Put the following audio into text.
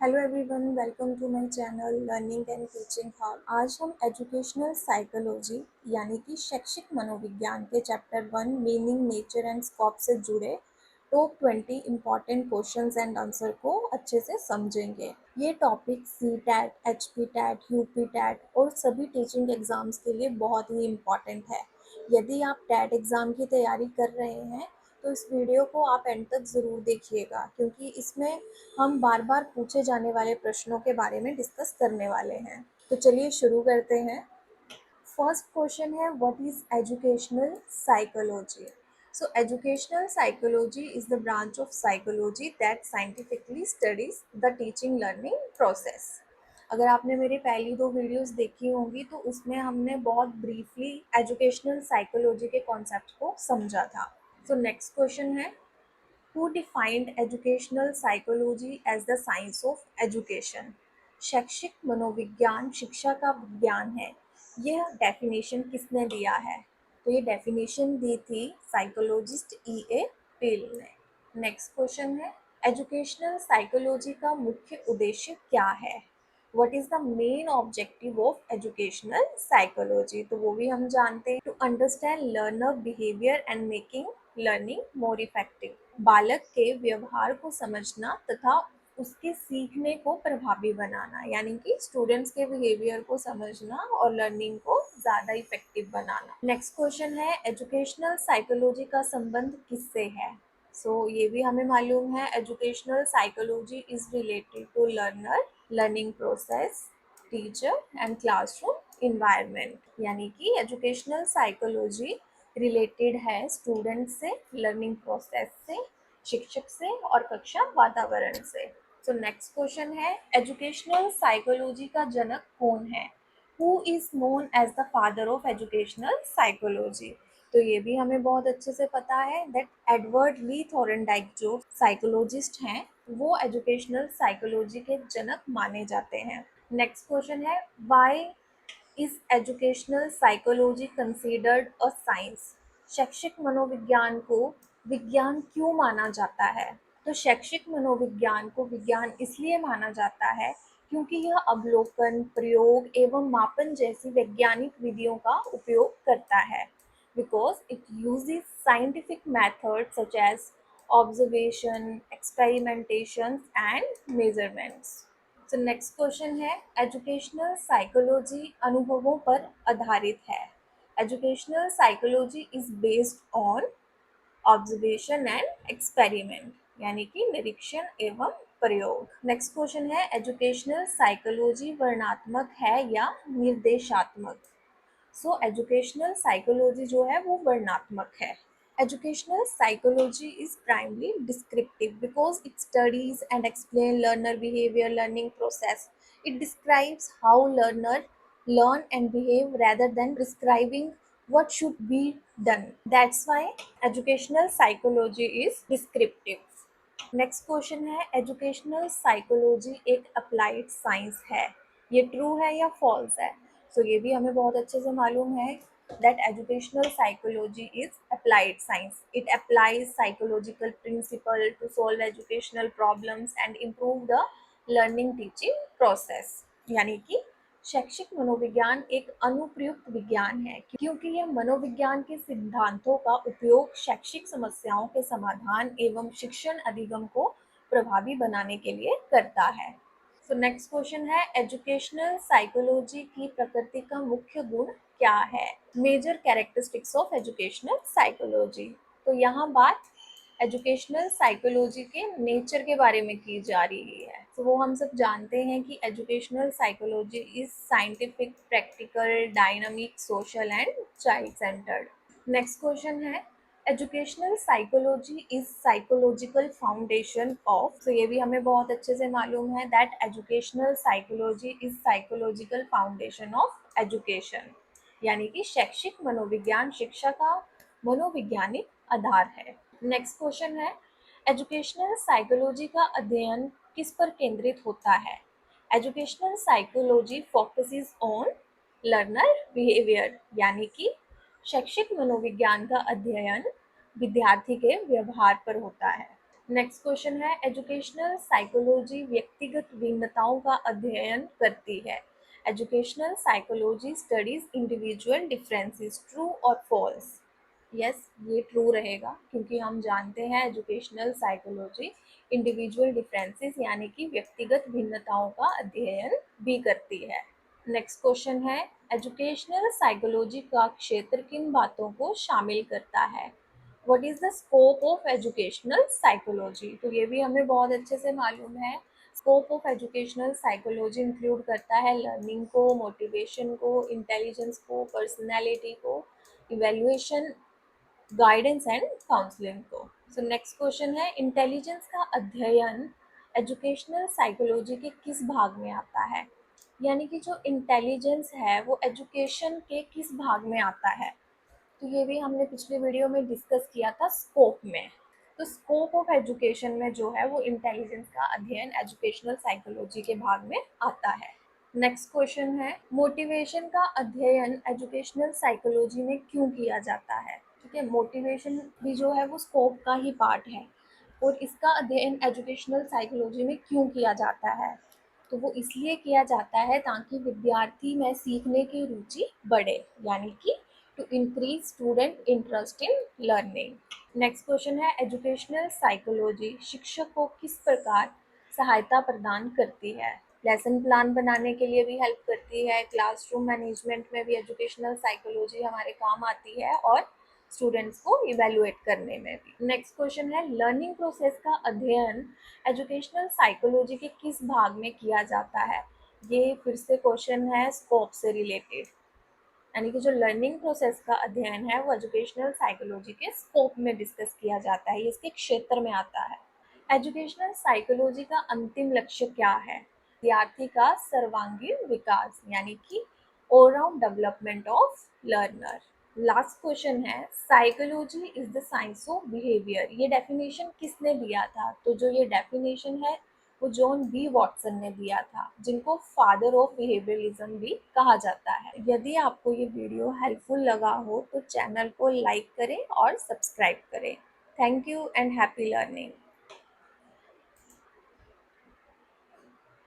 Hello everyone, welcome to my channel learning and teaching hub. आज हम educational psychology यानी कि शैक्षिक मनोविज्ञान के chapter 1 meaning, nature and scope से जुड़े top 20 important questions and answer को अच्छे से समझेंगे। ये टॉपिक CTET, HPTET, UPTET और सभी टीचिंग एग्जाम्स के लिए बहुत ही इम्पॉर्टेंट है। यदि आप टेट एग्ज़ाम की तैयारी कर रहे हैं तो इस वीडियो को आप एंड तक ज़रूर देखिएगा, क्योंकि इसमें हम बार बार पूछे जाने वाले प्रश्नों के बारे में डिस्कस करने वाले हैं। तो चलिए शुरू करते हैं। फर्स्ट क्वेश्चन है, what is educational psychology? So educational psychology is the branch of psychology that scientifically studies the teaching learning process. अगर आपने मेरी पहली 2 वीडियोस देखी होंगी तो उसमें हमने बहुत ब्रीफली एजुकेशनल साइकोलॉजी के कॉन्सेप्ट को समझा था। सो नेक्स्ट क्वेश्चन है, Who defined educational psychology as the science of education? शैक्षिक मनोविज्ञान शिक्षा का विज्ञान है। यह डेफिनेशन किसने दिया है? तो ये डेफिनेशन दी थी साइकोलॉजिस्ट E.A. पेल ने। नेक्स्ट क्वेश्चन है, एजुकेशनल साइकोलॉजी का मुख्य उद्देश्य क्या है? What is the main objective of educational psychology? तो वो भी हम जानते हैं, to understand learner behavior and making learning more effective। बालक के व्यवहार को समझना तथा उसके सीखने को प्रभावी बनाना, यानी कि स्टूडेंट्स के बिहेवियर को समझना और लर्निंग को ज़्यादा इफेक्टिव बनाना। नेक्स्ट क्वेश्चन है, एजुकेशनल साइकोलॉजी का संबंध किससे है? ये भी हमें मालूम है, educational psychology is related to learner, learning process, teacher and classroom environment. यानी कि एजुकेशनल साइकोलॉजी रिलेटेड है स्टूडेंट से, लर्निंग प्रोसेस से, शिक्षक से और कक्षा वातावरण से। नेक्स्ट क्वेश्चन है, एजुकेशनल साइकोलॉजी का जनक कौन है? Who is known as the father of educational psychology? तो ये भी हमें बहुत अच्छे से पता है दैट एडवर्ड ली थॉर्नडाइक जो साइकोलॉजिस्ट हैं वो एजुकेशनल साइकोलॉजी के जनक माने जाते हैं। नेक्स्ट क्वेश्चन है, why is educational psychology considered a science? शैक्षिक मनोविज्ञान को विज्ञान क्यों माना जाता है? तो शैक्षिक मनोविज्ञान को विज्ञान इसलिए माना जाता है क्योंकि यह अवलोकन, प्रयोग एवं मापन जैसी वैज्ञानिक विधियों का उपयोग करता है, because it uses scientific methods such as observation, experimentations and measurements। So next question है, एजुकेशनल साइकोलॉजी अनुभवों पर आधारित है। Educational psychology is based on observation and experiment, यानी कि निरीक्षण एवं प्रयोग। नेक्स्ट क्वेश्चन है, एजुकेशनल साइकोलॉजी वर्णनात्मक है या निर्देशात्मक? एजुकेशनल साइकोलॉजी जो है वो वर्णनात्मक है। Educational psychology is primarily descriptive because it studies and explain learner behaviour, learning process. It describes how learner learn and behave rather than prescribing what should be done. That's why educational psychology is descriptive। Next question है, educational psychology एक applied science है, ये true है या false है? ये भी हमें बहुत अच्छे से मालूम है that educational psychology is applied science. It applies psychological principle to solve educational problems and improve the learning teaching process. यानी कि शैक्षिक मनोविज्ञान एक अनुप्रयुक्त विज्ञान है क्योंकि यह मनोविज्ञान के सिद्धांतों का उपयोग शैक्षिक समस्याओं के समाधान एवं शिक्षण अधिगम को प्रभावी बनाने के लिए करता है। नेक्स्ट क्वेश्चन है, एजुकेशनल साइकोलॉजी की प्रकृति का मुख्य गुण क्या है? Major characteristics of educational psychology. तो यहाँ बात एजुकेशनल साइकोलॉजी के नेचर के बारे में की जा रही है। वो हम सब जानते हैं कि educational psychology is scientific, practical, dynamic, social and child centred. Next question है, educational psychology is psychological foundation of. ये भी हमें बहुत अच्छे से मालूम है that educational psychology is psychological foundation of education, यानी कि शैक्षिक मनोविज्ञान शिक्षा का मनोवैज्ञानिक आधार है। नेक्स्ट क्वेश्चन है, एजुकेशनल साइकोलॉजी का अध्ययन किस पर केंद्रित होता है? Educational psychology focuses on learner behaviour, यानी कि शैक्षिक मनोविज्ञान का अध्ययन विद्यार्थी के व्यवहार पर होता है। नेक्स्ट क्वेश्चन है, एजुकेशनल साइकोलॉजी व्यक्तिगत भिन्नताओं का अध्ययन करती है। Educational psychology studies individual differences, true और फॉल्स? यस, ये ट्रू रहेगा क्योंकि हम जानते हैं एजुकेशनल साइकोलॉजी इंडिविजुअल डिफरेंसेस यानी कि व्यक्तिगत भिन्नताओं का अध्ययन भी करती है। नेक्स्ट क्वेश्चन है, एजुकेशनल साइकोलॉजी का क्षेत्र किन बातों को शामिल करता है? What is the scope of educational psychology? तो ये भी हमें बहुत अच्छे से मालूम है। Scope of educational psychology include करता है लर्निंग को, मोटिवेशन को, इंटेलिजेंस को, पर्सनैलिटी को, इवेल्युएशन, गाइडेंस एंड काउंसलिंग को। सो नेक्स्ट क्वेश्चन है, इंटेलिजेंस का अध्ययन एजुकेशनल साइकोलॉजी के किस भाग में आता है? यानी कि जो इंटेलिजेंस है वो एजुकेशन के किस भाग में आता है? तो ये भी हमने पिछले वीडियो में डिस्कस किया था स्कोप में। तो स्कोप ऑफ एजुकेशन में जो है वो इंटेलिजेंस का अध्ययन एजुकेशनल साइकोलॉजी के भाग में आता है। नेक्स्ट क्वेश्चन है, मोटिवेशन का अध्ययन एजुकेशनल साइकोलॉजी में क्यों किया जाता है? ठीक है, मोटिवेशन भी जो है वो स्कोप का ही पार्ट है और इसका अध्ययन एजुकेशनल साइकोलॉजी में क्यों किया जाता है? तो वो इसलिए किया जाता है ताकि विद्यार्थी में सीखने की रुचि बढ़े, यानी कि to increase student interest in learning. Next question है, एजुकेशनल साइकोलॉजी शिक्षक को किस प्रकार सहायता प्रदान करती है? लेसन प्लान बनाने के लिए भी हेल्प करती है, क्लासरूम मैनेजमेंट में भी एजुकेशनल साइकोलॉजी हमारे काम आती है और स्टूडेंट्स को इवेलुएट करने में भी। नेक्स्ट क्वेश्चन है, लर्निंग प्रोसेस का अध्ययन एजुकेशनल साइकोलॉजी के किस भाग में किया जाता है? ये फिर से क्वेश्चन है स्कोप से रिलेटेड, यानी कि जो लर्निंग प्रोसेस का अध्ययन है वो एजुकेशनल साइकोलॉजी के स्कोप में डिस्कस किया जाता है, ये इसके क्षेत्र में आता है। एजुकेशनल साइकोलॉजी का अंतिम लक्ष्य क्या है? विद्यार्थी का सर्वांगीण विकास, यानी कि all round development of learner. Last question है, psychology is the science of behaviour, ये डेफिनेशन किसने दिया था? तो जो ये डेफिनेशन है वो जॉन बी वॉटसन ने दिया था, जिनको फादर ऑफ बिहेवियरलिज्म भी कहा जाता है। यदि आपको ये वीडियो हेल्पफुल लगा हो तो चैनल को लाइक करें और सब्सक्राइब करें। Thank you and happy learning.